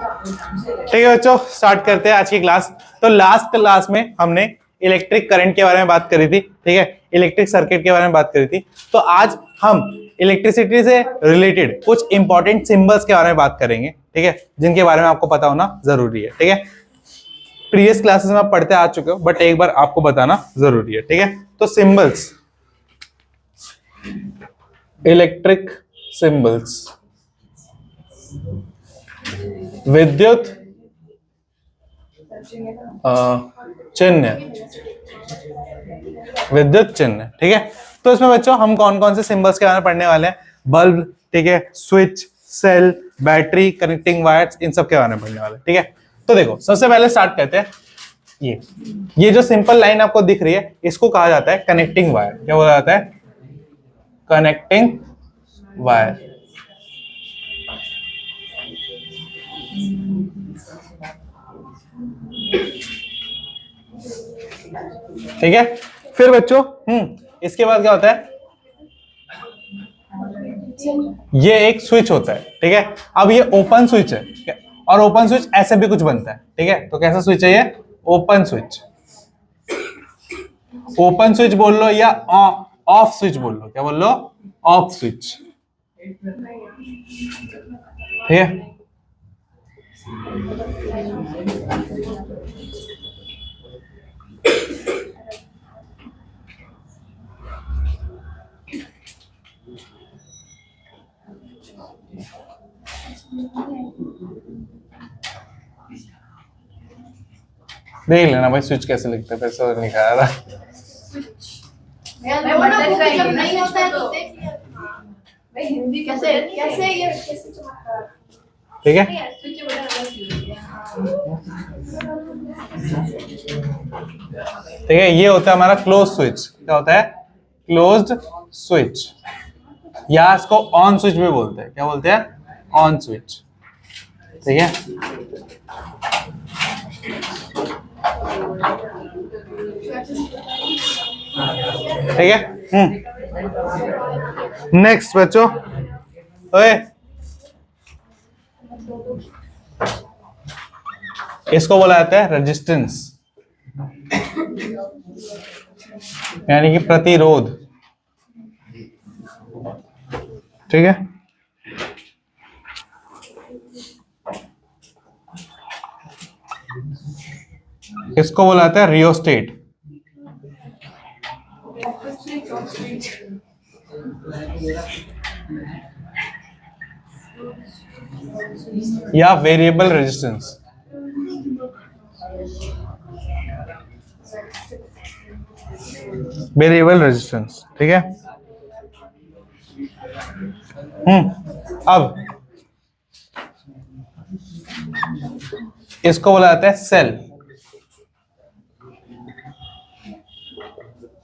ठीक है बच्चों, स्टार्ट करते हैं आज की क्लास। तो लास्ट क्लास में हमने इलेक्ट्रिक करंट के बारे में बात करी थी, ठीक है, इलेक्ट्रिक सर्किट के बारे में बात करी थी। तो आज हम इलेक्ट्रिसिटी से रिलेटेड कुछ इंपॉर्टेंट सिंबल्स के बारे में बात करेंगे, ठीक है, जिनके बारे में आपको पता होना जरूरी है। ठीक है, प्रीवियस क्लासेस में आप पढ़ते आ चुके हो, बट एक बार आपको बताना जरूरी है। ठीक है, तो सिंबल्स, इलेक्ट्रिक सिंबल्स, विद्युत चिन्ह, विद्युत चिन्ह। ठीक है, तो इसमें बच्चों हम कौन कौन से सिंबल्स के बारे में पढ़ने वाले हैं? बल्ब, ठीक है, switch, cell, battery, connecting wires, इन सब के बारे में पढ़ने वाले। ठीक है, तो देखो सबसे पहले स्टार्ट करते हैं। ये जो सिंपल लाइन आपको दिख रही है, इसको कहा जाता है कनेक्टिंग वायर। क्या बोला जाता है? Connecting wire. ठीक है, फिर बच्चों इसके बाद क्या होता है? ये एक स्विच होता है। ठीक है, अब ये ओपन स्विच है, और ओपन स्विच ऐसे भी कुछ बनता है। ठीक है, तो कैसा स्विच है ये? Open switch. ओपन स्विच बोल लो या ऑफ स्विच बोल लो। क्या बोल लो? Off switch. ठीक है, देख लेना भाई स्विच कैसे लिखते हैं, पैसा लिखा रहा। नहीं होता है तो हिंदी कैसे कैसे ये ठीक है, ठीक है, ये होता है हमारा क्लोज स्विच। क्या होता है? क्लोज्ड स्विच, या इसको ऑन स्विच भी बोलते हैं। क्या बोलते हैं? On switch. ठीक है, ठीक है। नेक्स्ट बच्चों, ओए इसको बोला जाता है रेजिस्टेंस, यानी कि प्रतिरोध। ठीक है, इसको बोला जाता है रियोस्टेट, या वेरिएबल रेजिस्टेंस। Variable resistance. ठीक है, अब इसको बोला जाता है सेल।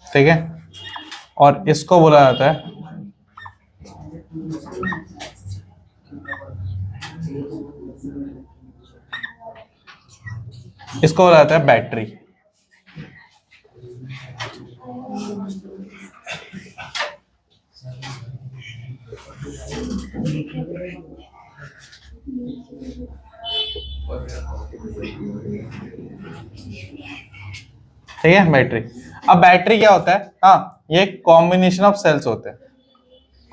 ठीक है, और इसको बोला जाता है बैटरी। ठीक है, बैटरी। अब बैटरी क्या होता है? हाँ, ये कॉम्बिनेशन ऑफ सेल्स होते हैं।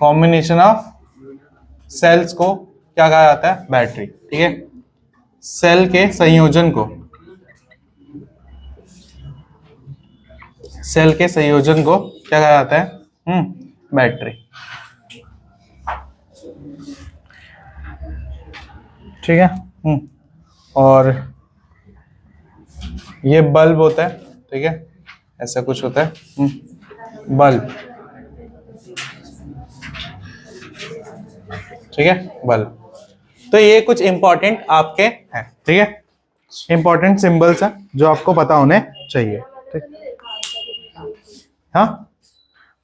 कॉम्बिनेशन ऑफ सेल्स को क्या कहा जाता है? बैटरी। ठीक है, सेल के संयोजन को, सेल के संयोजन को क्या कहा जाता है? बैटरी। ठीक है, और ये बल्ब होता है। ठीक है, ऐसा कुछ होता है बल्ब। ठीक है, बल्ब। तो ये कुछ इंपॉर्टेंट आपके हैं। ठीक है, इंपॉर्टेंट सिंबल्स हैं जो आपको पता होने चाहिए। ठीक, हाँ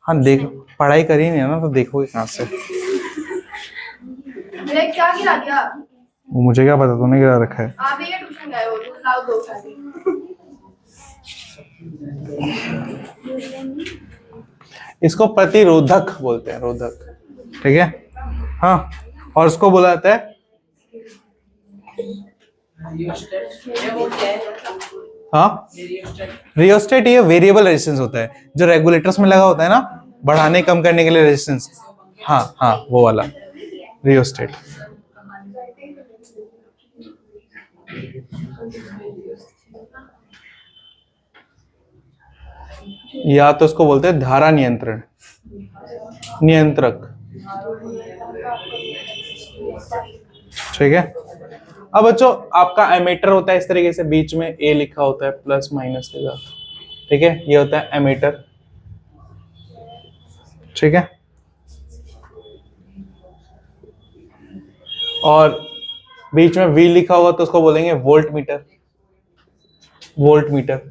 हाँ, देख, पढ़ाई करी नहीं है ना, तो देखोगे कहाँ से? मेरे क्या गिरा दिया? वो मुझे क्या पता, तूने गिरा रखा है। आप ये ट्यूशन गए हो, लाओ दो सारी। इसको प्रतिरोधक बोलते हैं, रोधक। ठीक है, हाँ, और उसको बोला जाता है हाँ, रियोस्टेट ये वेरिएबल रेजिस्टेंस होता है जो रेगुलेटर्स में लगा होता है ना, बढ़ाने कम करने के लिए रेजिस्टेंस। हाँ हाँ, वो वाला रियोस्टेट। या तो उसको बोलते हैं धारा नियंत्रण, नियंत्रक। ठीक है। अब बच्चों आपका एमीटर होता है इस तरीके से, बीच में ए लिखा होता है प्लस माइनस के साथ। ठीक है, ये होता है एमीटर। ठीक है, और बीच में वी लिखा हुआ तो उसको बोलेंगे वोल्ट मीटर, वोल्ट मीटर।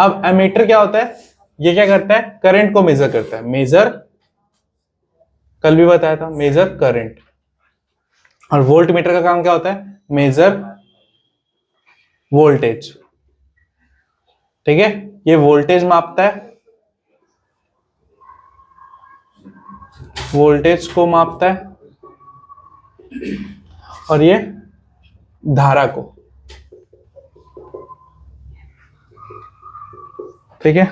अब एमीटर क्या होता है, ये क्या करता है, करंट को मेजर करता है, मेजर, कल भी बताया था, मेजर करंट। और वोल्ट मीटर का काम क्या होता है, मेजर वोल्टेज। ठीक है, ये वोल्टेज मापता है, वोल्टेज को मापता है, और ये धारा को। ठीक है,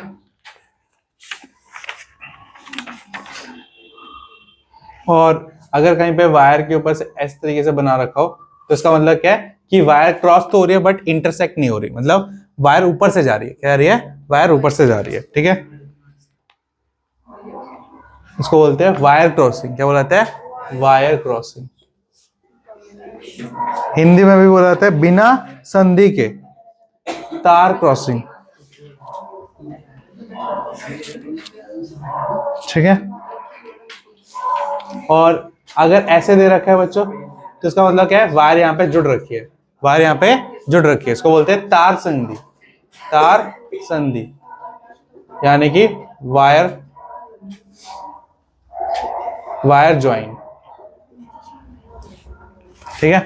और अगर कहीं पे वायर के ऊपर से इस तरीके से बना रखा हो तो इसका मतलब क्या है कि वायर क्रॉस तो हो रही है बट इंटरसेक्ट नहीं हो रही, मतलब वायर ऊपर से जा रही है। क्या रही है, वायर ऊपर से जा रही है। ठीक है, इसको बोलते हैं वायर क्रॉसिंग। क्या बोला जाता है, वायर क्रॉसिंग। हिंदी में भी बोला जाता है बिना संधि के तार क्रॉसिंग। ठीक है, और अगर ऐसे दे रखा है बच्चों तो इसका मतलब क्या है, वायर यहां पे जुड़ रखी है, वायर यहां पे जुड़ रखी है। इसको बोलते हैं तार संधि, तार संधि, यानी कि वायर, वायर ज्वाइन। ठीक है,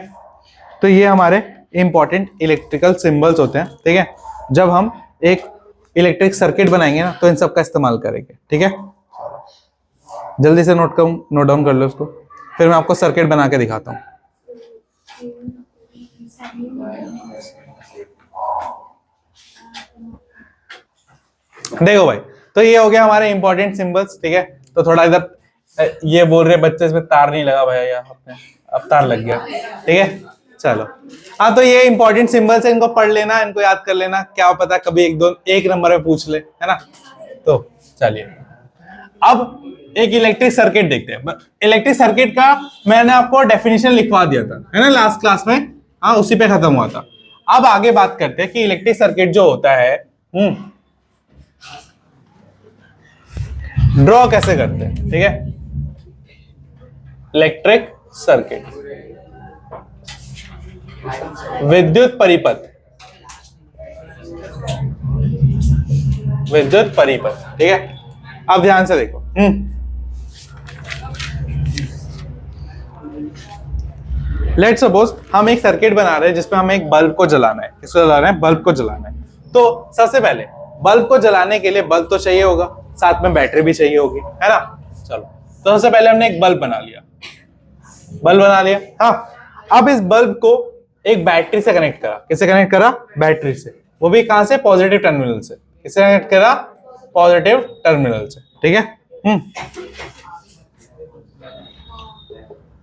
तो ये हमारे इंपॉर्टेंट इलेक्ट्रिकल सिंबल्स होते हैं। ठीक है, जब हम एक इलेक्ट्रिक सर्किट बनाएंगे ना तो इन सब का इस्तेमाल करेंगे। ठीक है, जल्दी से नोट डाउन कर लो उसको, फिर मैं आपको सर्किट बना के दिखाता हूं। देखो भाई, तो ये हो गया हमारे इंपॉर्टेंट सिंबल्स। ठीक है, तो थोड़ा इधर ये बोल रहे बच्चे इसमें तार नहीं लगा भाई, यार अपने अब तार लग गया। ठीक है, चलो। हाँ, तो ये इंपॉर्टेंट सिंबल्स है, इनको पढ़ लेना, इनको याद कर लेना, क्या पता कभी एक नंबर में पूछ ले, है ना। तो चलिए अब एक इलेक्ट्रिक सर्किट देखते हैं। इलेक्ट्रिक सर्किट का मैंने आपको डेफिनेशन लिखवा दिया था, है ना, लास्ट क्लास में। हाँ, उसी पे खत्म हुआ था। अब आगे बात करते हैं कि इलेक्ट्रिक सर्किट जो होता है ड्रॉ कैसे करते हैं। ठीक है, इलेक्ट्रिक सर्किट, विद्युत परिपथ, विद्युत परिपथ। ठीक है, अब ध्यान से देखो। लेट्स सपोज हम एक सर्किट बना रहे हैं जिसमें हमें एक बल्ब को जलाना है। किसको जलाना है, बल्ब को जलाना है। तो सबसे पहले बल्ब को जलाने के लिए बल्ब तो चाहिए होगा, साथ में बैटरी भी चाहिए होगी, है ना। चलो, तो सबसे पहले हमने एक बल्ब बना लिया, बल्ब बना लिया। हाँ, अब इस बल्ब को एक बैटरी से कनेक्ट करा। किससे कनेक्ट करा, बैटरी से। वो भी कहां से, पॉजिटिव टर्मिनल से। किससे कनेक्ट करा, पॉजिटिव टर्मिनल से। ठीक है,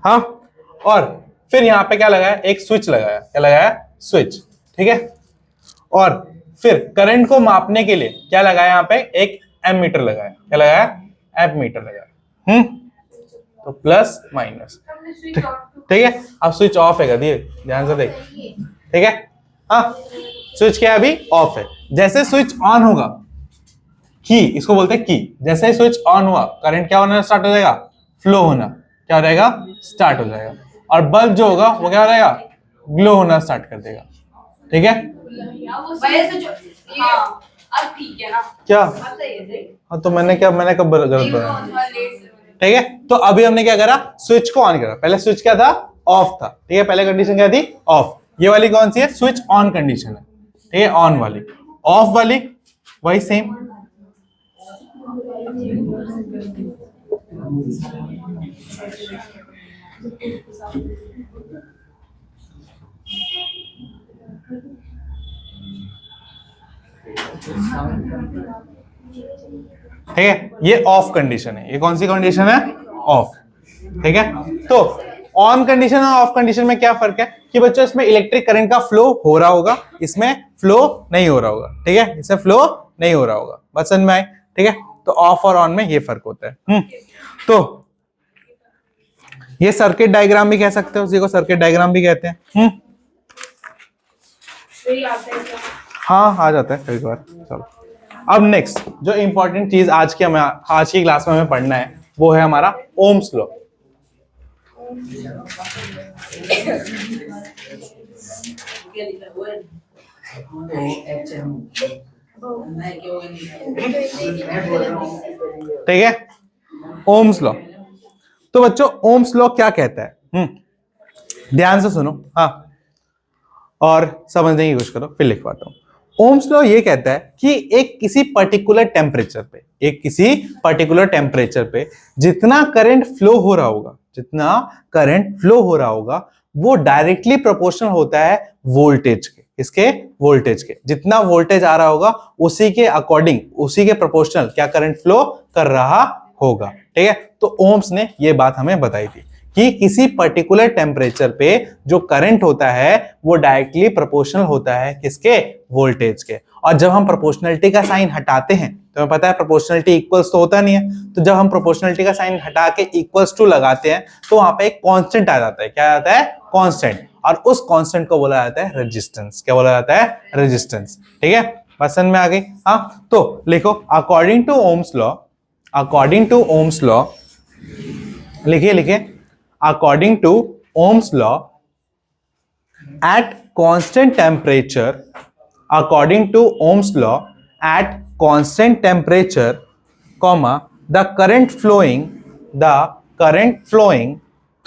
हाँ, और फिर यहां पे क्या लगाया, एक स्विच लगाया। क्या लगाया, स्विच। ठीक है, और फिर करंट को मापने के लिए क्या लगाया, यहां पे एक एमीटर लगाया। क्या लगाया, एमीटर लगाया। तो प्लस माइनस। ठीक है, अब स्विच ऑफ है, दिए ध्यान से देख। ठीक है, हाँ, स्विच क्या है, अभी ऑफ है। जैसे स्विच ऑन होगा, की, इसको बोलते हैं की, जैसे ही स्विच ऑन हुआ करंट क्या होना स्टार्ट हो जाएगा, फ्लो होना। क्या हो जाएगा, स्टार्ट हो जाएगा। और बल्ब जो होगा वो क्या हो जाएगा, ग्लो होना स्टार्ट कर देगा। ठीक है, अब ठीक है ना, क्या, हाँ, तो मैंने कब गलत बनाया। ठीक है, तो अभी हमने क्या करा, स्विच को ऑन करा। पहले स्विच क्या था, ऑफ था। ठीक है, पहले कंडीशन क्या थी, ऑफ। ये वाली कौन सी है, स्विच ऑन कंडीशन है। ठीक है, ऑन वाली। ऑफ वाली वही सेम। ठीक है, ये ऑफ कंडीशन है। ये कौन सी कंडीशन है? ऑफ। ठीक है, तो ऑन कंडीशन और ऑफ कंडीशन में क्या फर्क है कि बच्चों इसमें इलेक्ट्रिक करंट का फ्लो हो रहा होगा, इसमें फ्लो नहीं हो रहा होगा। ठीक है, इसमें फ्लो नहीं हो रहा होगा। बस समझ में आए? ठीक है, तो ऑफ और ऑन में ये फर्क होता है। तो ये सर्किट डायग्राम भी कह सकते हो, उसी को सर्किट डायग्राम भी कहते हैं। हाँ, आ जाता है कई बार। चलो, अब नेक्स्ट जो इंपॉर्टेंट चीज आज की क्लास में हमें पढ़ना है वो है हमारा ओम्स लॉ। ठीक है, ओम्स लॉ। तो बच्चों ओम्स लॉ क्या कहता है? ध्यान से सुनो, हाँ, और समझने की कोशिश करो, फिर लिखवाता हूं। ओम्स लॉ ये कहता है कि एक किसी पर्टिकुलर टेम्परेचर पे जितना करंट फ्लो हो रहा होगा वो डायरेक्टली प्रोपोर्शनल होता है वोल्टेज के। इसके वोल्टेज के, जितना वोल्टेज आ रहा होगा उसी के अकॉर्डिंग, उसी के प्रोपोर्शनल क्या करंट फ्लो कर रहा होगा। ठीक है, तो ओम्स ने ये बात हमें बताई थी कि किसी पर्टिकुलर टेम्परेचर पे जो करंट होता है वो डायरेक्टली प्रोपोर्शनल होता है किसके? वोल्टेज के। और जब हम प्रोपोर्शनलिटी का साइन हटाते हैं, तो हमें पता है प्रोपोर्शनलिटी इक्वल्स तो होता नहीं है, तो जब हम प्रोपोर्शनलिटी का साइन हटा के इक्वल्स टू लगाते हैं तो वहां पे एक कांस्टेंट आ जाता है। क्या आता है? कांस्टेंट। और उस कांस्टेंट को बोला जाता है रेजिस्टेंस। क्या बोला जाता है? रेजिस्टेंस। ठीक है, पसंद में आ गई? हाँ, तो लिखो अकॉर्डिंग टू ओम्स लॉ, लिखिए according to Ohm's law, at constant temperature, comma, the current flowing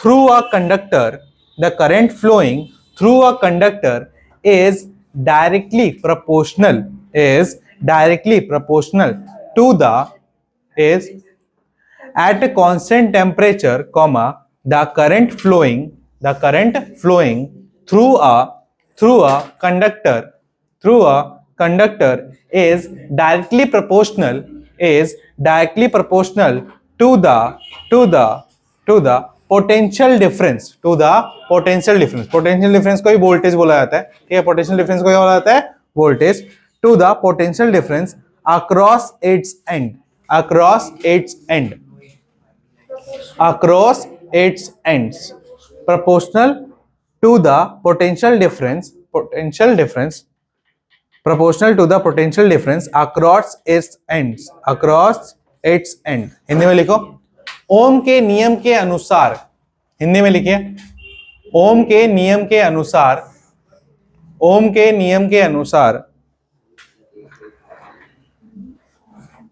through a conductor is directly proportional to the at a constant temperature, comma, the current flowing through a conductor is directly proportional to the potential difference को ही voltage बोला जाता है। ठीक है, potential difference को क्या बोला जाता है? Voltage. To the potential difference across its ends, proportional to the potential difference across its ends। Hindi में लिखो, ओम के नियम के अनुसार, हिंदी में लिखिए, ओम के नियम के अनुसार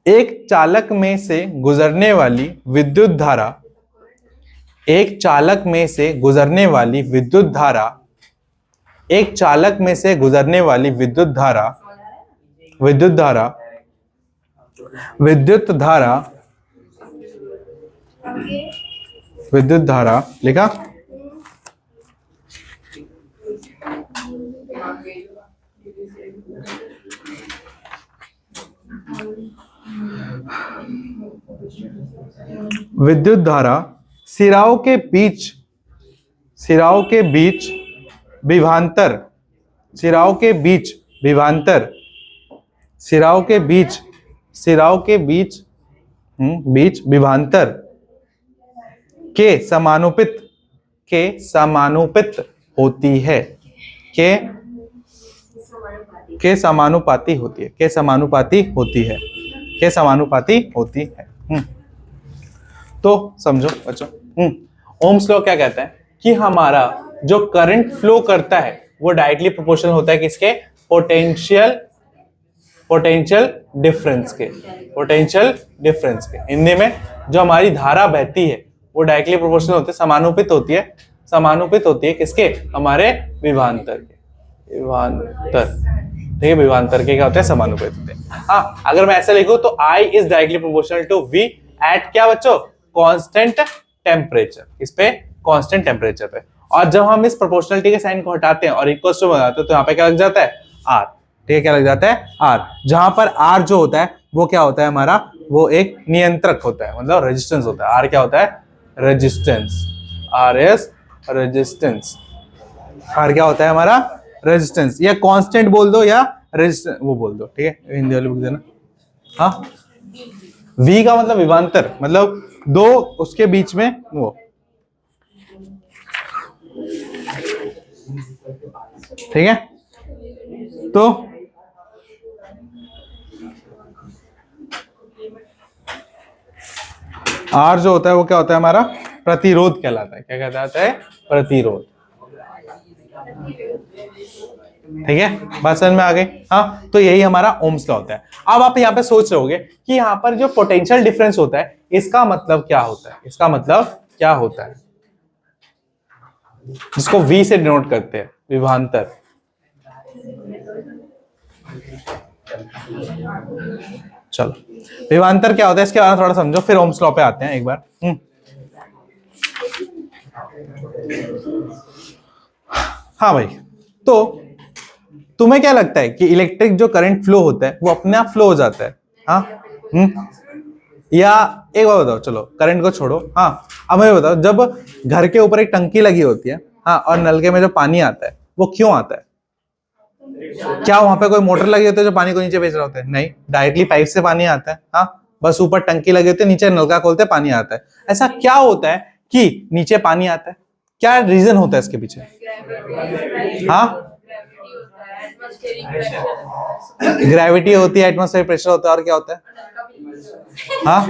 एक चालक में से गुजरने वाली विद्युत धारा लिखा, विद्युत धारा सिराओं के बीच विभवांतर के समानुपाती होती है। तो समझो बच्चों, ओम्स लॉ क्या कहता है कि हमारा जो करंट फ्लो करता है वो डायरेक्टली प्रोपोर्शनल होता है किसके? पोटेंशियल डिफरेंस के। हिंदी में जो हमारी धारा बहती है वो डायरेक्टली प्रोपोर्शनल होती है, समानुपाती होती है किसके? हमारे विभवांतर के। ठीक है, विभवांतर के क्या होते हैं? समानुपाती होते हैं। हाँ, अगर मैं ऐसा लिखूं तो I is directly proportional to V at क्या बच्चों? Constant temperature. इस पे कांस्टेंट टेम्परेचर पे। और जब हम इस प्रोपोर्शनलिटी के साइन को हटाते हैं और इक्वल्स टू बनाते हैं तो यहाँ पे क्या लग जाता है, आर। ठीक है, क्या लग जाता है, आर। जहां पर आर जो होता है वो क्या होता है हमारा, वो एक नियंत्रक होता है, मतलब रेजिस्टेंस होता है। आर क्या होता है, resistance. R is resistance. R क्या होता है हमारा, रेजिस्टेंस, या कांस्टेंट बोल दो या रेजिस्टेंस वो बोल दो। ठीक है, हिंदी वाले बुक देना। हाँ, वी का मतलब विभवांतर, मतलब दो उसके बीच में वो। ठीक है, तो आर जो होता है वो क्या होता है हमारा, प्रतिरोध कहलाता है। क्या कहलाता है, प्रतिरोध। ठीक है, बात समझ में आ गई। हाँ, तो यही हमारा ओम्स लॉ होता है। अब आप यहाँ पे सोच रहे होगे कि यहाँ पर जो पोटेंशियल डिफरेंस होता है इसका मतलब क्या होता है, इसका मतलब क्या होता है, जिसको V से डिनोट करते हैं, विभवांतर। चलो, विभवांतर क्या होता है इसके बारे में थोड़ा समझो, फिर ओम्स लॉ पे आते हैं एक बार। हाँ भाई, तो तुम्हें क्या लगता है कि इलेक्ट्रिक जो करंट फ्लो होता है वो अपने आप फ्लो हो जाता है? हाँ, या एक बार बताओ, चलो करंट को छोड़ो। हाँ, अब मुझे बताओ, जब घर के ऊपर एक टंकी लगी होती है, हाँ, और नलके में जो पानी आता है वो क्यों आता है? क्या वहां पे कोई मोटर लगी होती है जो पानी को नीचे भेज रहा होता है? नहीं, डायरेक्टली पाइप से पानी आता है। हाँ, बस ऊपर टंकी लगी होती है, नीचे नलका खोलते पानी आता है। ऐसा क्या होता है कि नीचे पानी आता है? क्या रीजन होता है इसके पीछे? हाँ, ग्रेविटी होती है, एटमॉस्फेरिक प्रेशर होता है, और क्या होता है? हाँ,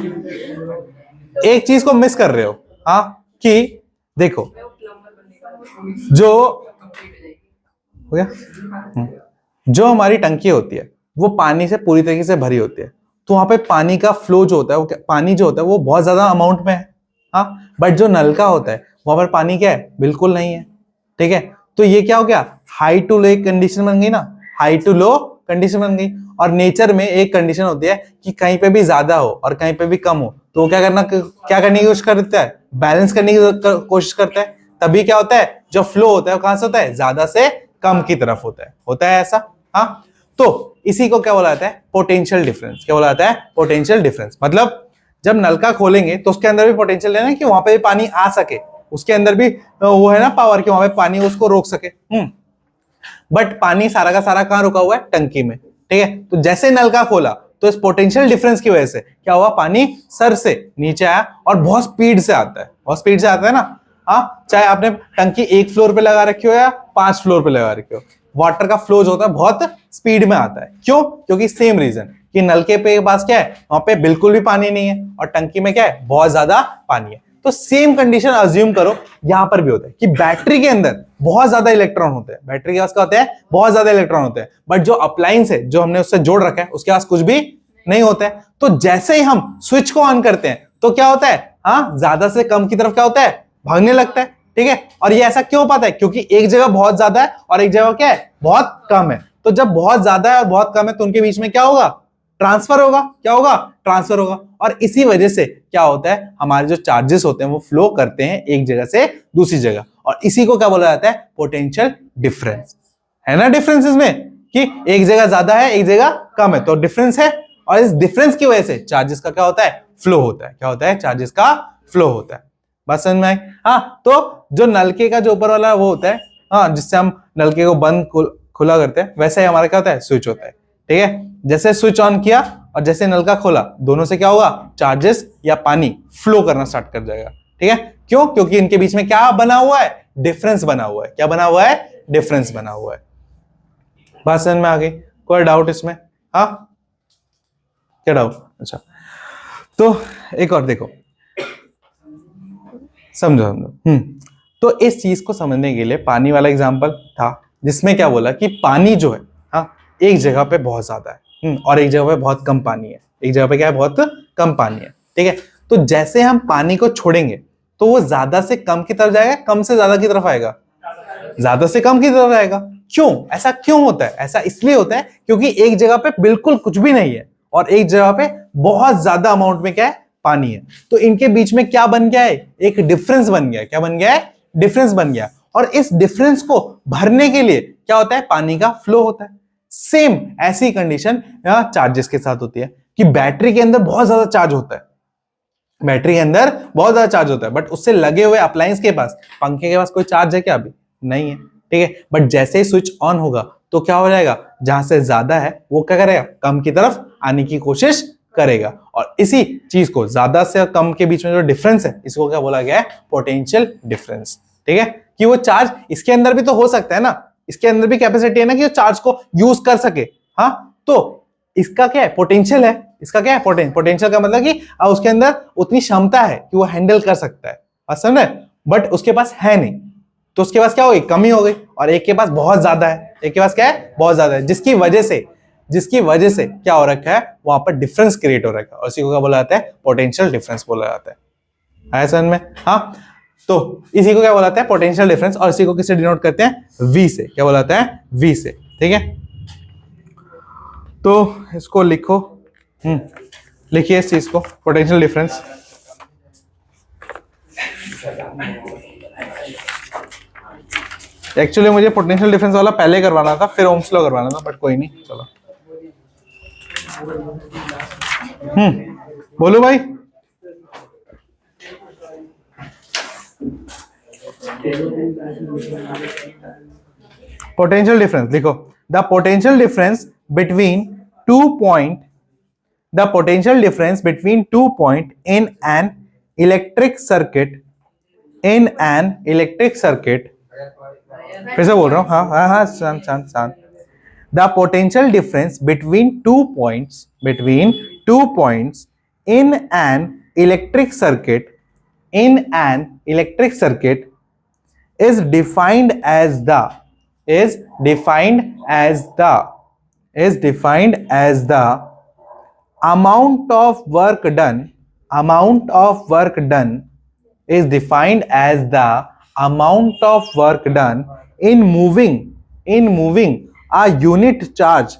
एक चीज को मिस कर रहे हो। हाँ, कि देखो, जो हो गया, जो हमारी टंकी होती है वो पानी से पूरी तरीके से भरी होती है, तो वहां पे पानी का फ्लो जो होता है, वो पानी जो होता है वो बहुत ज्यादा अमाउंट में है। हाँ, बट जो नलका होता है वहां पर पानी क्या है, बिल्कुल नहीं है। ठीक है, तो ये क्या हो गया, हाई टू लो कंडीशन बन गई ना, हाई टू लो कंडीशन बन गई। और नेचर में एक कंडीशन होती है कि कहीं पे भी ज्यादा हो और कहीं पे भी कम हो, तो क्या करने की कोशिश करता है, बैलेंस करने की कोशिश करता है। तभी क्या होता है, जो फ्लो होता है वो कहां से होता है, ज्यादा से कम की तरफ होता है ऐसा। हाँ, तो इसी को क्या बोला जाता है, पोटेंशियल डिफरेंस। क्या बोला जाता है, पोटेंशियल डिफरेंस। मतलब जब नलका खोलेंगे तो उसके अंदर भी पोटेंशियल है ना, कि वहां पे भी पानी आ सके, उसके अंदर भी वो है ना पावर, कि वहां पे पानी उसको रोक सके। बट पानी सारा का सारा कहां रुका हुआ है, टंकी में। ठीक है, तो जैसे नलका खोला तो इस पोटेंशियल डिफरेंस की वजह से क्या हुआ, पानी सर से नीचे आया और बहुत स्पीड से आता है, बहुत स्पीड से आता है ना। हाँ, चाहे आपने टंकी 1 फ्लोर पे लगा रखी हो या 5 फ्लोर पे लगा रखी हो, वाटर का फ्लो जो होता है बहुत स्पीड में आता है। क्यों? क्योंकि सेम रीजन कि नलके पे पास क्या है, वहां पे बिल्कुल भी पानी नहीं है, और टंकी में क्या है, बहुत ज्यादा पानी है। तो सेम कंडीशन अज्यूम करो यहां पर भी होता है कि बैटरी के अंदर बहुत ज्यादा इलेक्ट्रॉन होते हैं, बैटरी के पास क्या होते हैं, बहुत ज्यादा इलेक्ट्रॉन होते हैं। बट जो अप्लायंस है, जो हमने उससे जोड़ रखा है, उसके पास कुछ भी नहीं होता है। तो जैसे ही हम स्विच को ऑन करते हैं तो क्या होता है, हाँ, ज्यादा से कम की तरफ क्या होता है, भागने लगता है। ठीक है, और ये ऐसा क्यों पाता है, क्योंकि एक जगह बहुत ज्यादा है और एक जगह क्या है, बहुत कम है। तो जब बहुत ज्यादा है और बहुत कम है तो उनके बीच में क्या होगा, ट्रांसफर होगा। क्या होगा, ट्रांसफर होगा। और इसी वजह से क्या होता है, हमारे जो चार्जेस होते हैं वो फ्लो करते हैं एक जगह से दूसरी जगह, और इसी को क्या बोला जाता है, पोटेंशियल डिफरेंस। है ना डिफरेंस इसमें, कि एक जगह ज्यादा है एक जगह कम है, तो डिफरेंस है। और इस डिफरेंस की वजह से चार्जेस का क्या होता है, फ्लो होता है। क्या होता है, चार्जेस का फ्लो होता है। बात समझ में आई? हाँ, तो जो नलके का जो ऊपर वाला वो होता है, हाँ, जिससे हम नलके को बंद खुला करते हैं, वैसे ही हमारा क्या होता है, स्विच होता है। ठीक है, जैसे स्विच ऑन किया और जैसे नलका खोला, दोनों से क्या होगा, चार्जेस या पानी फ्लो करना स्टार्ट कर जाएगा। ठीक है, क्यों? क्योंकि इनके बीच में क्या बना हुआ है, डिफरेंस बना हुआ है। क्या बना हुआ है, डिफरेंस बना हुआ है। बात समझ में आ गई? कोई डाउट इसमें? हाँ, क्या डाउट? अच्छा, तो एक और देखो, समझो। तो इस चीज को समझने के लिए पानी वाला एग्जांपल था, जिसमें क्या बोला कि पानी जो है, हाँ, एक जगह पे बहुत ज्यादा है और एक जगह पे बहुत कम पानी है। एक जगह पे क्या है, बहुत कम पानी है। ठीक है, तो जैसे हम पानी को छोड़ेंगे तो वो ज्यादा से कम की तरफ जाएगा, कम से ज्यादा की तरफ आएगा, ज्यादा से कम की तरफ आएगा। क्यों? ऐसा क्यों होता है? ऐसा इसलिए होता है क्योंकि एक जगह पे बिल्कुल कुछ भी नहीं है और एक जगह पे बहुत ज्यादा अमाउंट में क्या है, पानी है। तो इनके बीच में क्या बन गया है, एक डिफरेंस बन गया है। क्या बन गया है, डिफरेंस बन गया। और इस डिफरेंस को भरने के लिए क्या होता है, पानी का फ्लो होता है। सेम ऐसी कंडीशन यहां चार्जेस के साथ होती है कि बैटरी के अंदर बहुत ज्यादा चार्ज होता है, बैटरी के अंदर बहुत ज्यादा चार्ज होता है, बट उससे लगे हुए अप्लायंस के पास, पंखे के पास कोई चार्ज है क्या, अभी नहीं है, ठीक है। बट जैसे ही स्विच ऑन होगा तो क्या हो जाएगा, जहां से ज्यादा है वो क्या करेगा, कम की तरफ आने की कोशिश करेगा। और इसी चीज को, ज्यादा से कम के बीच में जो डिफरेंस है, इसको क्या बोला गया है, पोटेंशियल डिफरेंस, ठीक है। कि वो चार्ज इसके अंदर भी तो हो सकता है ना, इसके अंदर भी कैपेसिटी है ना कि वो चार्ज को यूज कर सके। हाँ, तो इसका क्या है, पोटेंशियल है। इसका क्या है, पोटेंशियल का मतलब कि उसके अंदर उतनी क्षमता है कि वो हैंडल कर सकता है, समझ रहे। बट उसके पास है नहीं, तो उसके पास क्या हो गई, कमी हो गई। और एक के पास बहुत ज्यादा है, एक के पास क्या है, बहुत ज्यादा है, जिसकी वजह से क्या हो रखा है, वहां पर डिफरेंस क्रिएट हो रखा है। और इसी को क्या बोला जाता है, पोटेंशियल डिफरेंस बोला जाता है। आया समझ में। हाँ, तो इसी को क्या बोला जाता है, पोटेंशियल डिफरेंस। और इसी को किससे डिनोट करते हैं, V से। क्या बोला जाता है, V से, ठीक है। तो इसको लिखो, लिखिए इस चीज को, पोटेंशियल डिफरेंस। एक्चुअली मुझे पोटेंशियल डिफरेंस वाला पहले करवाना था, फिर ओम्स लॉ करवाना था, बट कोई नहीं, चलो। बोलो भाई। पोटेंशियल डिफरेंस लिखो, the potential difference between 2 point, the potential difference between 2 point in an electric circuit, फिर से बोल रहा हूं, हाँ शांत। The potential difference between 2 points in an electric circuit is defined as the amount of work done is defined as the amount of work done in moving a unit charge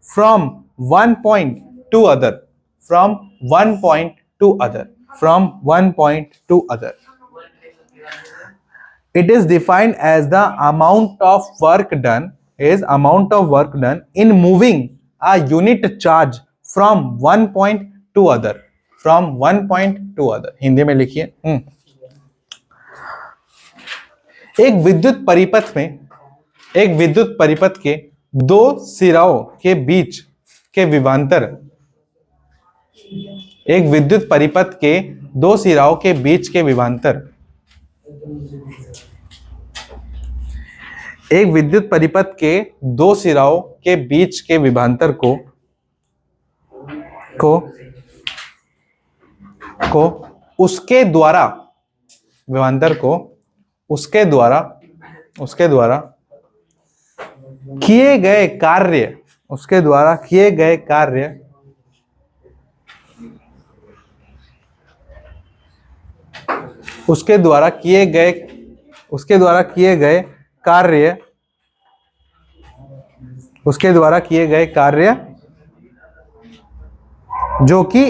from one point to other, it is defined as the amount of work done in moving a unit charge from one point to other, Hindi में लिखिए। एक विद्युत परिपथ के दो सिराओं के बीच के विभवांतर, एक विद्युत परिपथ के दो सिराओं के बीच के विभवांतर, एक विद्युत परिपथ के दो सिराओं के बीच के विभवांतर को उसके द्वारा किए गए कार्य जो कि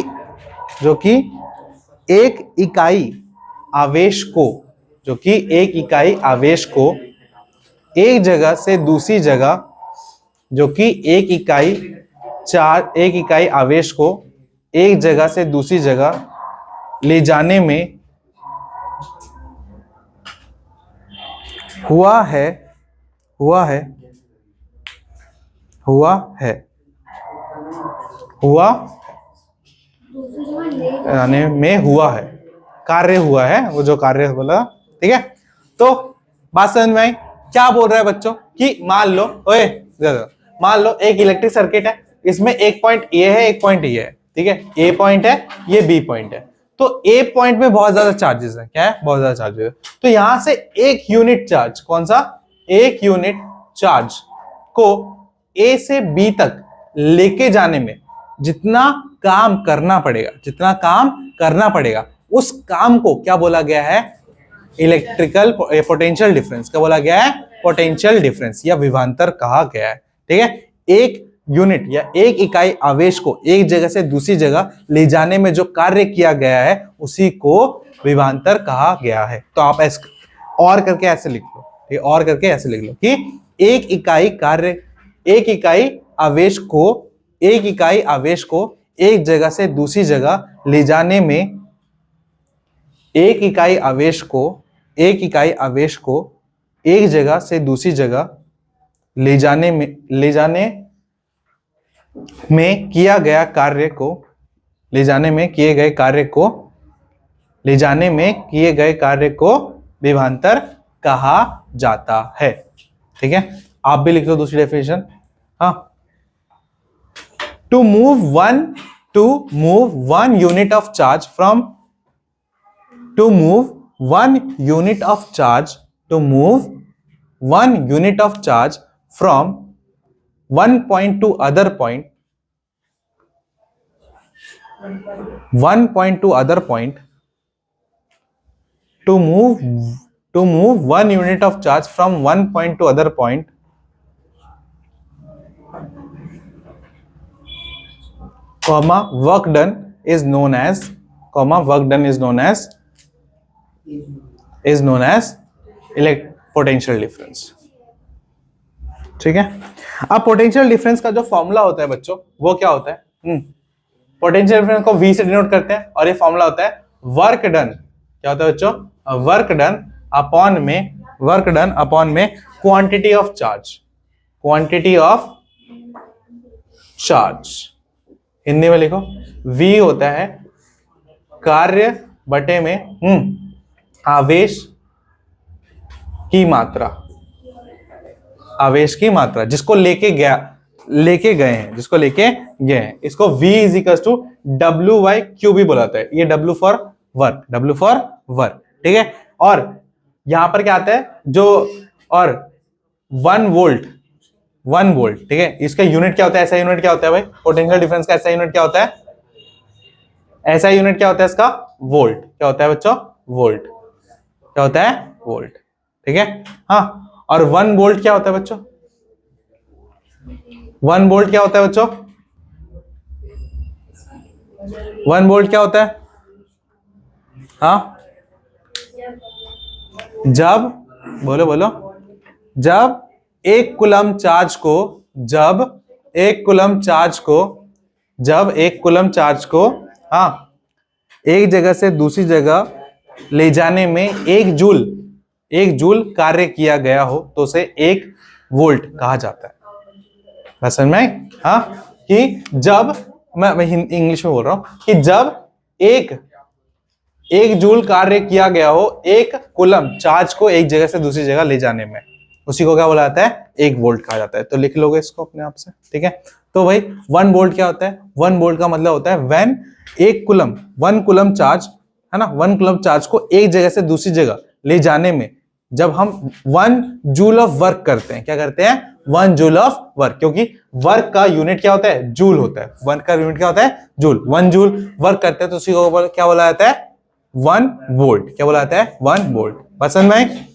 एक इकाई आवेश को एक जगह से दूसरी जगह, एक इकाई आवेश को एक जगह से दूसरी जगह ले जाने में हुआ है कार्य हुआ है, वो जो कार्य बोला, ठीक है। तो बात समझ में आई। क्या बोल रहा है बच्चों कि मान लो एक इलेक्ट्रिक सर्किट है, इसमें एक पॉइंट ए है, एक पॉइंट ये है, ठीक है। ए पॉइंट है, ये बी पॉइंट है। तो ए पॉइंट में बहुत ज्यादा चार्जेस है, क्या है, बहुत ज्यादा चार्जेस है। तो यहां से एक यूनिट चार्ज, कौन सा, एक यूनिट चार्ज को ए से बी तक लेके जाने में जितना काम करना पड़ेगा, उस काम को क्या बोला गया है, इलेक्ट्रिकल पोटेंशियल डिफरेंस। क्या बोला गया है, पोटेंशियल डिफरेंस या विभवांतर कहा गया है, ठीक है। एक यूनिट या एक इकाई आवेश को एक जगह से दूसरी जगह ले जाने में जो कार्य किया गया है उसी को विभवांतर कहा गया है। तो आप ऐसे और करके ऐसे लिख लो, ठीक है, और करके ऐसे लिख लो कि एक इकाई आवेश को एक जगह से दूसरी जगह ले जाने में एक इकाई आवेश को एक जगह से दूसरी जगह ले जाने में किए गए कार्य को विभवांतर कहा जाता है। ठीक है, आप भी लिख लो दूसरी डेफिनेशन। हाँ, to move one unit of charge from one point to other point to move one unit of charge from one point to other point work done is known as potential difference। ठीक है, अब potential difference का जो formula होता है बच्चों वो क्या होता है? पोटेंशियल डिफरेंस को V से डिनोट करते हैं और ये फॉर्मूला होता है वर्क डन। क्या होता है बच्चों? वर्क डन अपॉन में क्वांटिटी ऑफ चार्ज। हिंदी में लिखो, V होता है कार्य बटे में आवेश की मात्रा जिसको लेके गए हैं इसको V is equal to W/Q भी बोला जाता है। ये W फॉर वर्क, ठीक है। और यहां पर क्या आता है जो, और 1 वोल्ट, ठीक है, इसका यूनिट क्या होता है? ऐसा यूनिट क्या होता है भाई? पोटेंशियल डिफरेंस का ऐसा यूनिट क्या होता है? ऐसा यूनिट क्या होता है इसका? वोल्ट। क्या होता है बच्चों? वोल्ट। क्या होता है? वोल्ट। ठीक है, हाँ। और 1 वोल्ट क्या होता है बच्चों? 1 वोल्ट क्या होता है बच्चों? 1 वोल्ट क्या होता है? हाँ, जब, बोलो, जब एक कूलम चार्ज को हाँ एक जगह से दूसरी जगह ले जाने में एक जूल कार्य किया गया हो तो उसे 1 वोल्ट कहा जाता है। बस समझ में? हाँ, कि जब मैं इंग्लिश में बोल रहा हूं कि जब एक जूल कार्य किया गया हो एक कूलम चार्ज को एक जगह से दूसरी जगह ले जाने में, उसी को क्या बोला जाता है? 1 वोल्ट कहा जाता है। तो लिख लोगे इसको अपने आप से, ठीक है। तो भाई 1 वोल्ट क्या होता है? 1 वोल्ट का मतलब होता है व्हेन 1 कूलम चार्ज है ना, 1 कूलम चार्ज को एक जगह से दूसरी जगह ले जाने में जब हम 1 जूल ऑफ वर्क करते हैं। क्या करते हैं? 1 जूल ऑफ वर्क, क्योंकि वर्क का यूनिट क्या होता है? जूल होता है। वर्क का यूनिट क्या होता है? जूल। 1 जूल वर्क करते हैं तो उसी को क्या बोला जाता है? 1 वोल्ट। क्या बोला जाता है? 1 वोल्ट। पसंद में?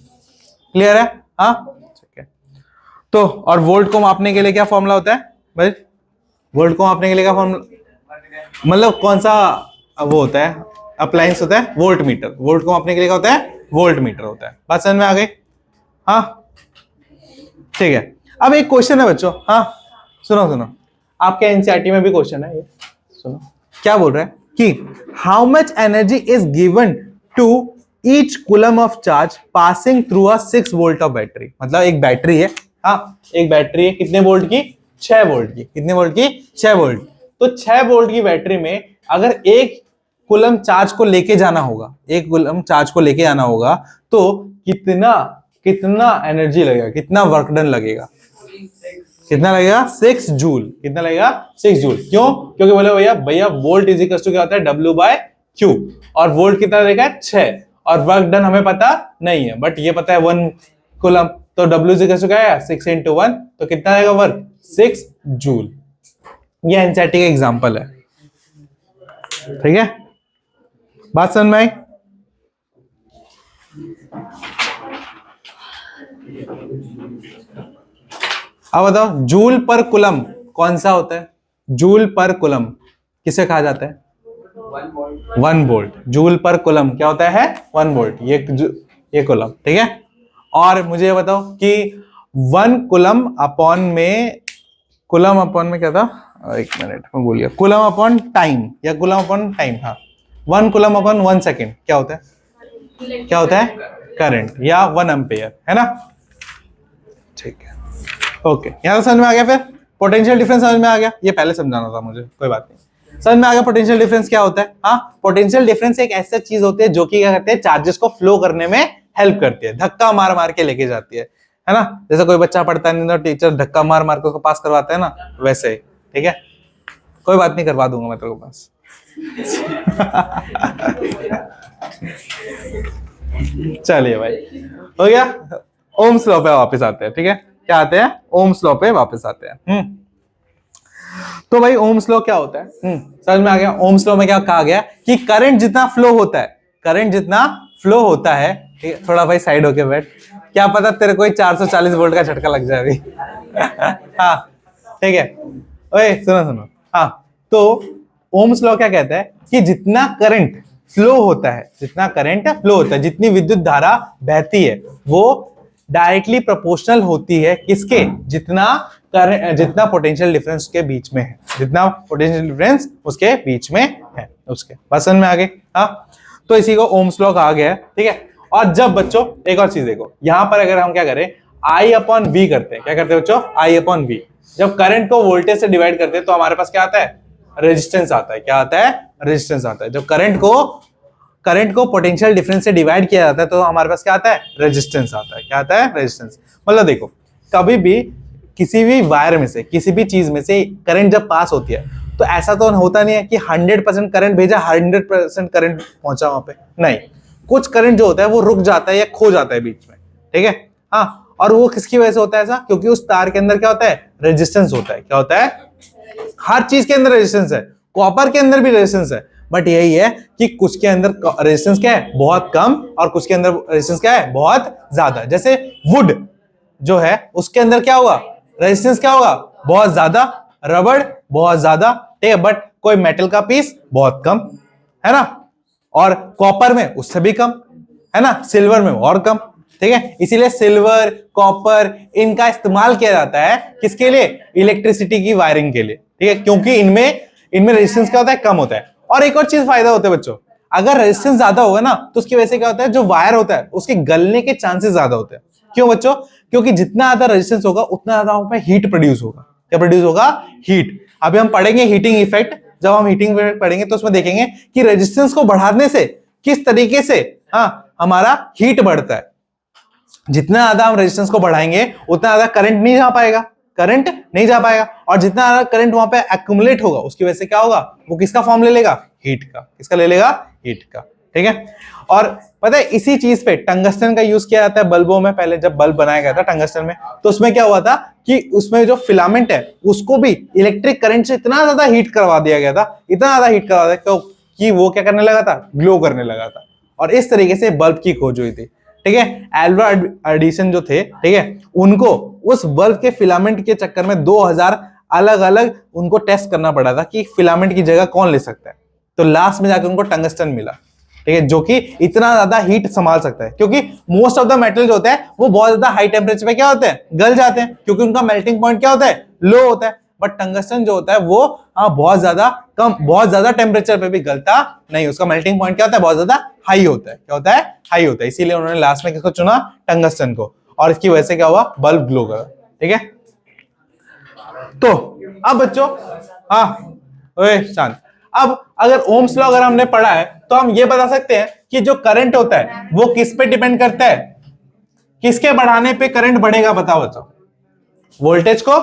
क्लियर है? हाँ, ठीक है। तो और वोल्ट को मापने के लिए क्या फॉर्मूला होता है भाई? वोल्ट को मापने के लिए क्या फॉर्मूला, मतलब कौन सा वो होता है? अप्लायंस होता है वोल्ट मीटर। वोल्ट को मापने के लिए क्या होता है? वोल्ट मीटर होता है। बात समझ में आ गई? हाँ, ठीक है। अब एक क्वेश्चन है बच्चों, हाँ सुनो, आपके एनसीईआरटी में भी क्वेश्चन है ये, सुनो क्या बोल रहा है कि how much energy is given to each coulomb of charge passing through a 6 volt of battery. मतलब एक बैटरी है, हाँ एक बैटरी है, कितने वोल्ट की? 6 वोल्ट की। कितने वोल्ट की? 6 वोल्ट। तो 6 वोल्ट की बैटरी में अगर एक कूलम चार्ज को लेके जाना होगा, तो कितना एनर्जी लगेगा, कितना वर्क डन लगेगा? कितना लगेगा? 6 जूल। कितना लगेगा? 6 जूल। क्यों? क्योंकि बोले भैया वोल्ट इज इक्वल टू क्या होता है? W/Q। और वोल्ट कितना लगेगा? 6। और वर्क डन हमें पता नहीं है, बट ये पता है 1 कूलम, तो W इज इक्वल टू क्या है? 6 × 1, तो कितना आएगा वर्क? 6 जूल। ये एनसीईआरटी का एग्जांपल है, ठीक है। बात समझ में आई? अब बताओ, जूल पर कूलम कौन सा होता है? जूल पर कुलम किसे कहा जाता है? 1 वोल्ट। जूल पर कुलम क्या होता है? 1 वोल्ट। ये कुलम, ठीक है। और मुझे ये बताओ कि 1 कुलम अपॉन में क्या था? एक मिनट मैं भूल गया। कुलम अपॉन टाइम या कुलम अपॉन टाइम, हाँ 1 कुलम अपॉन 1 सेकेंड क्या होता है? क्या होता है? करंट या 1 एम्पेयर, है ना? ठीक है, ओके। यहां समझ में आ गया। फिर पोटेंशियल डिफरेंस समझ में आ गया। ये पहले समझाना था मुझे, कोई बात नहीं। समझ में आ गया पोटेंशियल डिफरेंस क्या होता है। हाँ, पोटेंशियल डिफरेंस एक ऐसा चीज होती है जो कि क्या करते हैं, चार्जेस को फ्लो करने में हेल्प करती है, धक्का मार मार के लेके जाती है ना? जैसे कोई बच्चा पढ़ता नहीं तो टीचर धक्का मार मार के उसको पास करवाता है ना, वैसे ही, ठीक है। कोई बात नहीं, करवा दूंगा मैं तेरे को पास। चलिए भाई, हो गया। ओम्स लॉ पे वापस आते हैं, ठीक है। क्या आते हैं? ओम्स लॉ पे वापस आते हैं। तो भाई ओम्स लॉ क्या होता है? समझ में आ गया। ओम्स लॉ में क्या कहा गया कि करंट जितना फ्लो होता है, करंट जितना फ्लो होता है, ठीक है। थोड़ा भाई साइड होके बैठ, क्या पता तेरे को 440 वोल्ट का झटका लग जाए अभी। हाँ ठीक है। ओए सुनो सुनो, हाँ तो ओम्स लॉ क्या कहता है कि जितना करंट फ्लो होता है, जितना करंट फ्लो होता है, जितनी विद्युत धारा बहती है, वो डायरेक्टली प्रोपोर्शनल होती है किसके? जितना पोटेंशियल डिफरेंस के बीच में है, जितना पोटेंशियल डिफरेंस उसके बीच में है, उसके बस समझ में आ गई। हाँ, तो इसी को ओम्स लॉ कहा गया है, ठीक है। और जब बच्चों एक और चीज देखो, यहां पर अगर हम क्या करें, I अपॉन V करते हैं, क्या करते हैं बच्चों? I upon V। जब करंट को वोल्टेज से डिवाइड करते हैं तो हमारे पास क्या आता है? रेजिस्टेंस आता है। क्या आता है? रेजिस्टेंस आता है। जब करंट को पोटेंशियल डिफरेंस से डिवाइड किया जाता है तो हमारे पास क्या आता है? रेजिस्टेंस आता है। क्या आता है? रेजिस्टेंस। मतलब देखो, कभी भी किसी भी वायर में से, किसी भी चीज में से करंट जब पास होती है तो ऐसा तो होता नहीं है कि 100% करंट भेजा, 100% करंट पहुंचा वहां पे, नहीं। कुछ करंट जो होता है वो रुक जाता है या खो जाता है बीच में, ठीक है। हाँ, और वो किसकी वजह से होता है ऐसा? क्योंकि उस तार के अंदर क्या होता है? रेजिस्टेंस होता है। क्या होता है? हर चीज के अंदर रेजिस्टेंस है, कॉपर के अंदर भी रेजिस्टेंस है, बट यही है कि कुछ के अंदर रेजिस्टेंस क्या है? बहुत कम, और कुछ के अंदर रेजिस्टेंस क्या है? बहुत ज्यादा। जैसे वुड जो है उसके अंदर क्या होगा? रेजिस्टेंस क्या होगा? बहुत ज्यादा। रबड़ बहुत ज्यादा, ठीक है, बट कोई मेटल का पीस बहुत कम, है ना। और कॉपर में उससे भी कम, है ना। सिल्वर में और कम, ठीक है। इसीलिए सिल्वर, कॉपर, इनका इस्तेमाल किया जाता है किसके लिए? इलेक्ट्रिसिटी की वायरिंग के लिए, ठीक है, क्योंकि इनमें रेजिस्टेंस क्या होता है? कम होता है। और एक और चीज फायदा होता है बच्चों, अगर रेजिस्टेंस ज्यादा होगा ना तो उसकी वजह से क्या होता है? जो वायर होता है उसके गलने के चांसेस ज्यादा होते हैं। क्यों बच्चों? क्योंकि जितना ज्यादा रेजिस्टेंस होगा उतना ज्यादा वहां पे हीट प्रोड्यूस होगा। क्या प्रोड्यूस होगा? हीट। अभी हम पढ़ेंगे हीटिंग इफेक्ट। जब हम हीटिंग इफेक्ट पढ़ेंगे तो उसमें देखेंगे कि रेजिस्टेंस को बढ़ाने से किस तरीके से हमारा हीट बढ़ता है। जितना ज्यादा हम रेजिस्टेंस को बढ़ाएंगे उतना ज्यादा करंट नहीं जा पाएगा, और जितना ज्यादा करंट वहां पे एक्यूमुलेट होगा उसकी वजह से क्या होगा? वो किसका फॉर्म ले लेगा? हीट का। किसका ले लेगा? हीट का, ठीक है। और पता है इसी चीज पे टंगस्टन का यूज किया जाता है बल्बों में। पहले जब बल्ब बनाया गया था टंगस्टन में, तो उसमें क्या हुआ था कि उसमें जो फिलामेंट है उसको भी इलेक्ट्रिक करंट से इतना ज्यादा हीट करवा दिया गया था, इतना ज्यादा हीट करवा दिया कि वो क्या करने लगा था? ग्लो करने लगा था। और इस तरीके से बल्ब की खोज हुई थी, ठीक है। एल्वा एडिसन जो थे, ठीक है, उनको उस बल्ब के फिलामेंट के चक्कर में 2000 अलग अलग उनको टेस्ट करना पड़ा था कि फिलामेंट की जगह कौन ले सकता है। तो लास्ट में जाकर उनको टंगस्टन मिला, ठीक है, जो कि इतना ज्यादा हीट संभाल सकता है। क्योंकि मोस्ट ऑफ द मेटल जो होता है वो बहुत ज्यादा हाई टेम्परेचर पे क्या होते हैं? गल जाते हैं, क्योंकि उनका मेल्टिंग पॉइंट क्या होता है? लो होता है। बट टंगस्टन जो होता है वो बहुत ज्यादा टेम्परेचर पे भी गलता नहीं, उसका मेल्टिंग पॉइंट क्या होता है? बहुत ज्यादा हाई होता है। क्या होता है? हाई होता है। इसीलिए उन्होंने लास्ट में किसको चुना? टंगस्टन को। और इसकी वजह से क्या हुआ? बल्ब ग्लो करा, ठीक है। तो अब बच्चों, शांत। अब अगर ओम्स लॉ अगर हमने पढ़ा है तो हम ये बता सकते हैं कि जो करंट होता है वो किस पे डिपेंड करता है? किसके बढ़ाने पे करंट बढ़ेगा? बताओ बच्चों। वोल्टेज को।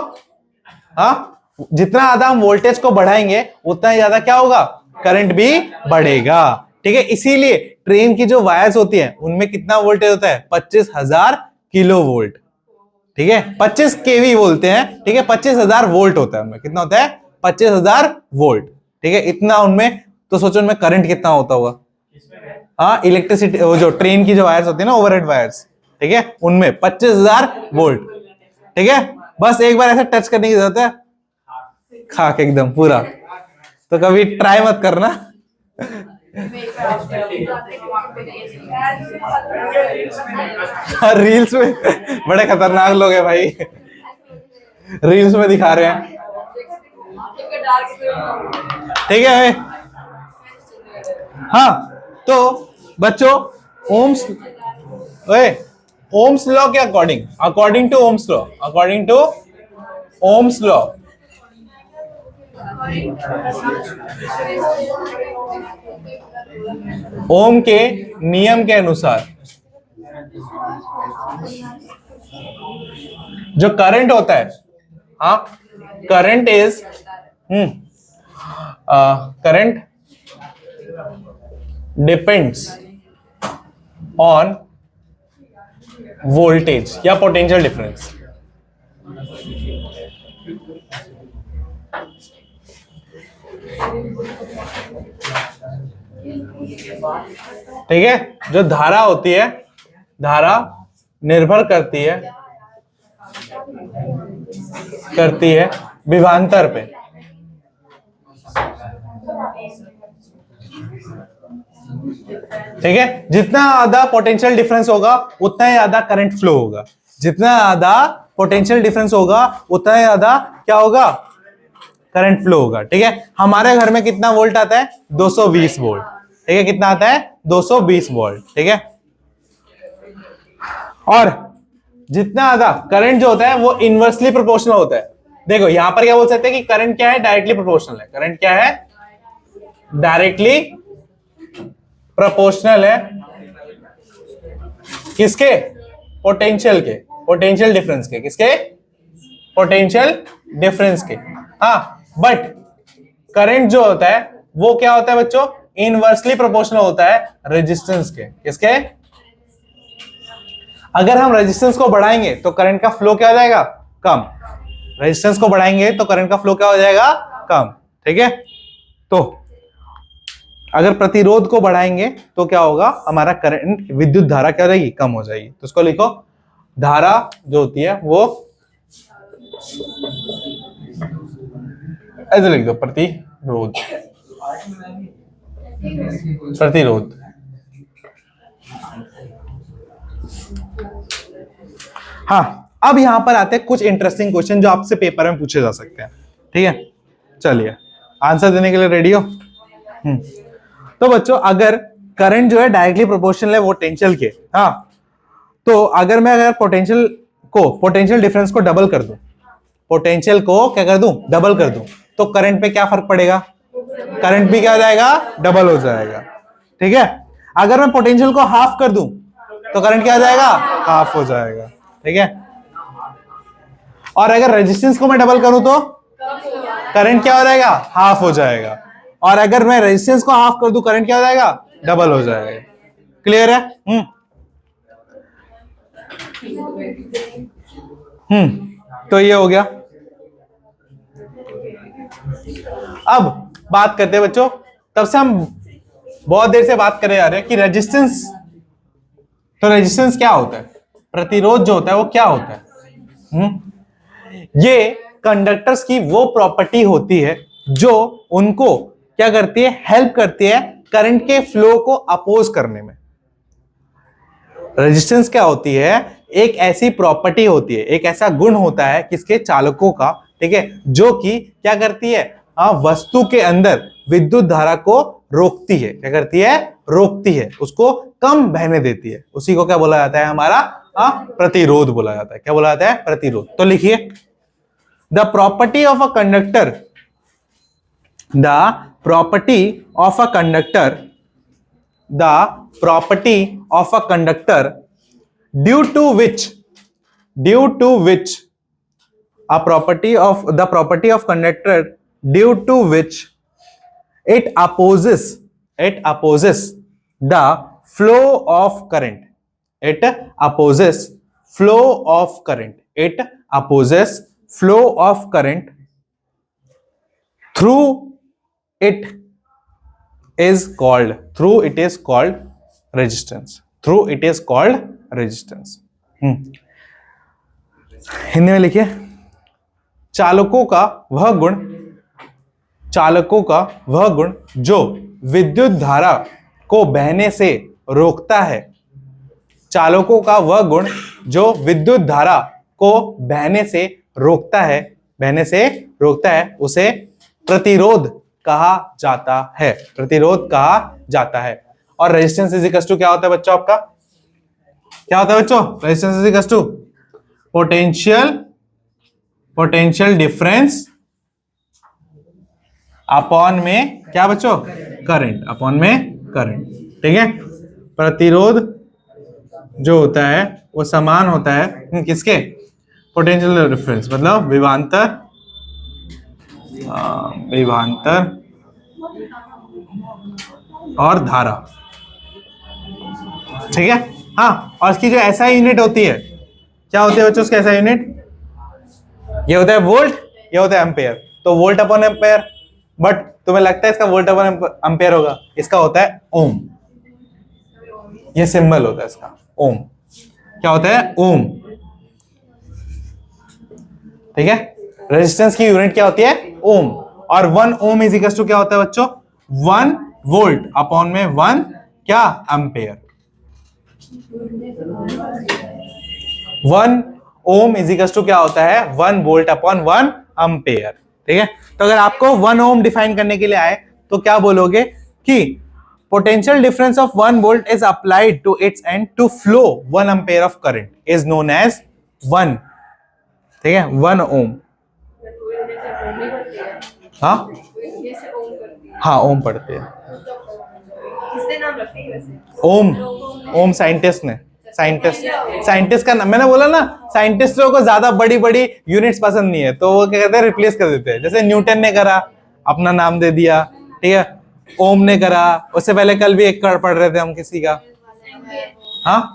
जितना ज्यादा हम वोल्टेज को बढ़ाएंगे उतना ही ज्यादा क्या होगा? करंट भी बढ़ेगा, ठीक है। इसीलिए ट्रेन की जो वायर्स होती हैं उनमें कितना वोल्टेज होता है? 25,000 किलो वोल्ट, ठीक है। 25 केवी बोलते हैं, ठीक है। 25,000 वोल्ट होता है उनमें। कितना होता है? 25,000 वोल्ट, ठीक है। इतना उनमें, तो सोचो उनमें करंट कितना होता होगा? इलेक्ट्रिसिटी, जो ट्रेन की जो वायर्स होती है ना, ओवरहेड वायर्स, ठीक है, उनमें 25,000 वोल्ट, ठीक है। बस एक बार ऐसे टच करने की जरूरत है, खाक एकदम पूरा। तो कभी ट्राई मत करना। रील्स में बड़े खतरनाक लोग हैं भाई, रील्स में दिखा रहे हैं। ठीक है। हाँ तो बच्चों, ओम्स ओम्स लॉ के according to Ohm's law, according to Ohm's law, Ohm के नियम के अनुसार जो करंट होता है, हाँ, current is current depends on voltage या पोटेंशियल डिफरेंस। ठीक है, जो धारा होती है, धारा निर्भर करती है विभवांतर पे। ठीक है, जितना ज्यादा पोटेंशियल डिफरेंस होगा उतना ही ज्यादा करंट फ्लो होगा, जितना ज्यादा पोटेंशियल डिफरेंस होगा उतना ही ज्यादा क्या होगा, करंट फ्लो होगा। ठीक है, हमारे घर में कितना वोल्ट आता है, 220 वोल्ट। ठीक है, कितना आता है, 220 वोल्ट। ठीक है, और जितना ज्यादा करंट जो होता है वो इनवर्सली प्रोपोर्शनल होता है। देखो यहां पर क्या बोल सकते हैं कि करंट क्या है, डायरेक्टली प्रोपोर्शनल है। करंट क्या है, डायरेक्टली प्रोपोर्शनल है किसके, पोटेंशियल के, पोटेंशियल डिफरेंस के, किसके, पोटेंशियल डिफरेंस के। हाँ, बट करंट जो होता है वो क्या होता है बच्चों, इनवर्सली प्रोपोर्शनल होता है रेजिस्टेंस के, किसके। अगर हम रेजिस्टेंस को बढ़ाएंगे तो करंट का फ्लो क्या हो जाएगा, कम। रेजिस्टेंस को बढ़ाएंगे तो करंट का फ्लो क्या हो जाएगा, कम। ठीक है, तो अगर प्रतिरोध को बढ़ाएंगे तो क्या होगा, हमारा करंट, विद्युत धारा क्या हो जाएगी, कम हो जाएगी। तो उसको लिखो, धारा जो होती है वो ऐसे लिख दो, प्रतिरोध, प्रतिरोध। हाँ, अब यहां पर आते हैं कुछ इंटरेस्टिंग क्वेश्चन जो आपसे पेपर में पूछे जा सकते हैं। ठीक है, चलिए आंसर देने के लिए रेडी हो। तो बच्चों, अगर करंट जो है डायरेक्टली प्रोपोर्शनल है पोटेंशियल के, हाँ, तो अगर मैं पोटेंशियल डिफरेंस को डबल कर दूं, पोटेंशियल को क्या कर दूं, डबल कर दूं, तो करंट पे क्या फर्क पड़ेगा, करंट भी क्या हो जाएगा, डबल हो जाएगा। ठीक है, अगर मैं पोटेंशियल को हाफ कर दूं तो करंट क्या हो जाएगा, हाफ हो जाएगा। ठीक है, और अगर रेजिस्टेंस को मैं डबल करूं तो करंट क्या हो जाएगा, हाफ हो जाएगा। और अगर मैं रेजिस्टेंस को हाफ कर दूं, करंट क्या हो जाएगा, डबल हो जाएगा। क्लियर है? तो ये हो गया। अब बात करते हैं बच्चों, तब से हम बहुत देर से बात करे जा रहे हैं कि रेजिस्टेंस, तो रेजिस्टेंस क्या होता है, प्रतिरोध जो होता है वो क्या होता है। ये कंडक्टर्स की वो प्रॉपर्टी होती है जो उनको क्या करती है, हेल्प करती है करंट के फ्लो को अपोज करने में। रेजिस्टेंस क्या होती है, एक ऐसी प्रॉपर्टी होती है, एक ऐसा गुण होता है किसके, चालकों का। ठीक है, जो कि क्या करती है, वस्तु के अंदर विद्युत धारा को रोकती है। क्या करती है, रोकती है, उसको कम बहने देती है। उसी को क्या बोला जाता है, हमारा प्रतिरोध बोला जाता है। क्या बोला जाता है, प्रतिरोध। तो लिखिए, the property of a conductor, the property of a conductor, the property of a conductor due to which a property of the property of conductor due to which it opposes the flow of current, it opposes flow of current, it opposes flow of current through it is called resistance, through it is called resistance. Hindi में लिखिए, चालकों का वह गुण चालकों का वह गुण जो विद्युत धारा को बहने से रोकता है। चालकों का वह गुण जो विद्युत धारा को बहने से रोकता है, उसे प्रतिरोध कहा जाता है। प्रतिरोध कहा जाता है। और रेजिस्टेंस इज इक्वल टू क्या होता है बच्चों आपका? क्या होता है बच्चों? Resistance is equal to potential difference upon में क्या बच्चों? करंट, अपॉन में करंट। ठीक है, प्रतिरोध जो होता है वो समान होता है किसके? पोटेंशियल डिफरेंस, मतलब विभवांतर और धारा। ठीक है, हाँ। और इसकी जो एसआई यूनिट होती है, क्या होती है बच्चों उसकी एसआई यूनिट? ये होता है वोल्ट, ये होता है एम्पेयर। तो वोल्ट अपॉन एम्पेयर, बट तुम्हें लगता है इसका वोल्ट अपॉन एम्पेयर होगा? इसका होता है ओम। ये सिंबल होता है इसका, ओम। क्या होता है? ओम। ठीक है, रेजिस्टेंस की यूनिट क्या होती है? ओम। और 1 ओम इज इक्वल टू क्या होता है बच्चों? 1 वोल्ट अपॉन में 1 क्या? Ampere. 1 ohm is equal to क्या होता है? 1 वोल्ट अपॉन 1 एम्पेयर। ठीक है, तो अगर आपको 1 ओम डिफाइन करने के लिए आए तो क्या बोलोगे कि potential difference of 1 volt is applied to its end to flow 1 ampere of current is known as 1। ठीक है, 1 ओम। हाँ हाँ, ओम पढ़ते हैं। किसने नाम रखा है वैसे? ओम साइंटिस्ट ने, साइंटिस्ट का नाम। मैंने बोला ना, साइंटिस्टों को ज्यादा बड़ी बड़ी यूनिट्स पसंद नहीं है, तो वो क्या कहते हैं? रिप्लेस कर देते हैं। जैसे न्यूटन ने करा, अपना नाम दे दिया। ठीक है, ओम ने करा। उससे पहले कल भी एक पढ़ रहे थे हम किसी का, हाँ,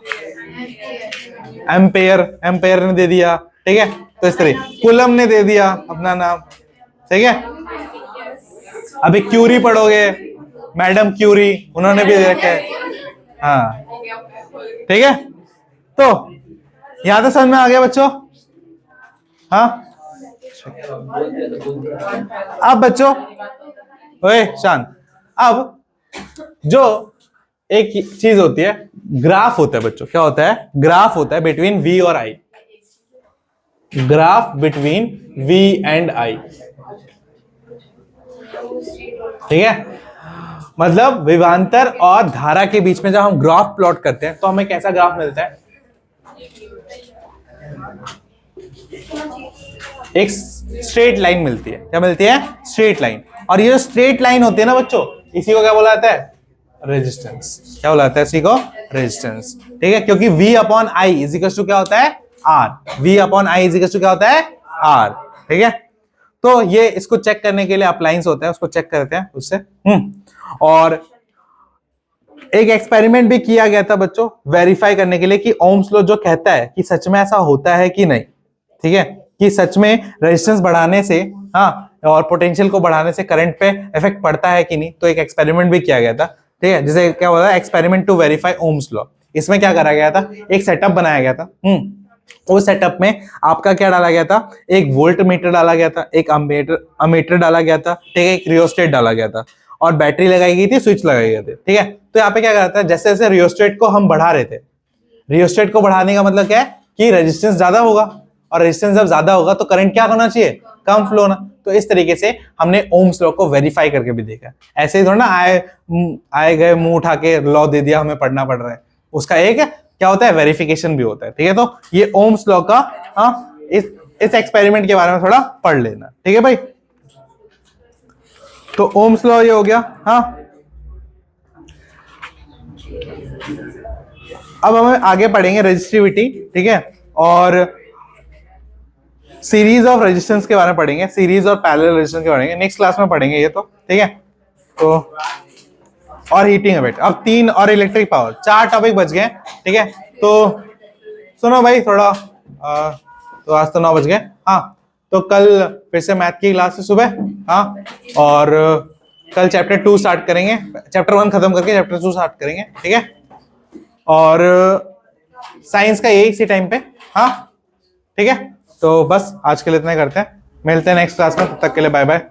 एम्पेयर ने दे दिया। ठीक है, तो इस तरह कूलम ने दे दिया अपना नाम। ठीक है, अभी क्यूरी पढ़ोगे, मैडम क्यूरी, उन्होंने भी दे रखा है। हाँ, ठीक है, तो यहां तक समझ में आ गया बच्चों? हाँ, अब बच्चों, ओए शांत। अब जो एक चीज होती है, ग्राफ होता है बच्चों। क्या होता है? ग्राफ होता है बिटवीन V और I। Graph between V and I। ठीक है, मतलब विभवांतर और धारा के बीच में जब हम ग्राफ प्लॉट करते हैं तो हमें कैसा ग्राफ मिलता है? एक स्ट्रेट लाइन मिलती है। क्या मिलती है? Straight line. और ये जो स्ट्रेट लाइन होती है ना बच्चों, इसी को क्या बोला जाता है? रेजिस्टेंस। क्या बोला जाता है इसी को? रेजिस्टेंस। ठीक है, क्योंकि V upon I is equal to क्या होता है? R। V upon I is equal to क्या होता है? R। ठीक है, तो ये इसको चेक करने के लिए अप्लायंस होता है, उसको चेक करते हैं उससे। और एक एक्सपेरिमेंट भी किया गया था बच्चों, वेरीफाई करने के लिए कि ओम्स लॉ जो कहता है कि सच में ऐसा होता है कि नहीं। ठीक है, कि सच में रेजिस्टेंस बढ़ाने से, हाँ, और पोटेंशियल को बढ़ाने से करंट पे इफेक्ट पड़ता है कि नहीं। तो एक एक्सपेरिमेंट भी किया गया था। ठीक है, जिसे क्या बोला? Experiment to verify Ohm's law. इसमें क्या करा गया था? एक सेटअप बनाया गया था। उस सेटअप में आपका क्या डाला गया था? एक वोल्ट मीटर डाला गया था, एक अमीटर डाला गया था, ठीक है, एक रियोस्टेट डाला गया था, और बैटरी लगाई गई थी, स्विच लगाए गए थे। ठीक है, तो यहाँ पे क्या करता है? जैसे जैसे रियोस्टेट को हम बढ़ा रहे थे, रियोस्टेट को बढ़ाने का मतलब क्या है? कि रेजिस्टेंस ज्यादा होगा, और रेजिस्टेंस जब ज्यादा होगा तो करंट क्या होना चाहिए? कम फ्लो होना। तो इस तरीके से हमने ओम्स लॉ को वेरीफाई करके भी देखा। ऐसे ही थोड़ा ना आए गए मुंह उठा के लॉ दे दिया, हमें पढ़ना पड़ रहा है। उसका एक क्या होता है? वेरिफिकेशन भी होता है। ठीक है, तो ये ओम्स लॉ का, हाँ, इस एक्सपेरिमेंट के बारे में थोड़ा पढ़ लेना। ठीक है भाई, तो ओम्स लॉ ये हो गया। हाँ, अब हम आगे पढ़ेंगे रेजिस्टिविटी। ठीक है, और सीरीज ऑफ रेजिस्टेंस के बारे में पढ़ेंगे, सीरीज और पैरेलल रेजिस्टेंस के बारे में नेक्स्ट क्लास में पढ़ेंगे ये तो। ठीक है, तो और हीटिंग इफेक्ट। अब 3 और इलेक्ट्रिक पावर, 4 टॉपिक बच गए। ठीक है, तो सुनो भाई थोड़ा, तो आज तो 9 बज गए। हाँ, तो कल फिर से मैथ की क्लास है सुबह। हाँ, और कल चैप्टर 2 स्टार्ट करेंगे, चैप्टर 1 खत्म करके चैप्टर 2 स्टार्ट करेंगे। ठीक है, और साइंस का यही इसी टाइम पे। हाँ, ठीक है, तो बस आज के लिए इतना करते हैं, मिलते हैं नेक्स्ट क्लास में। तब तक के लिए बाय बाय।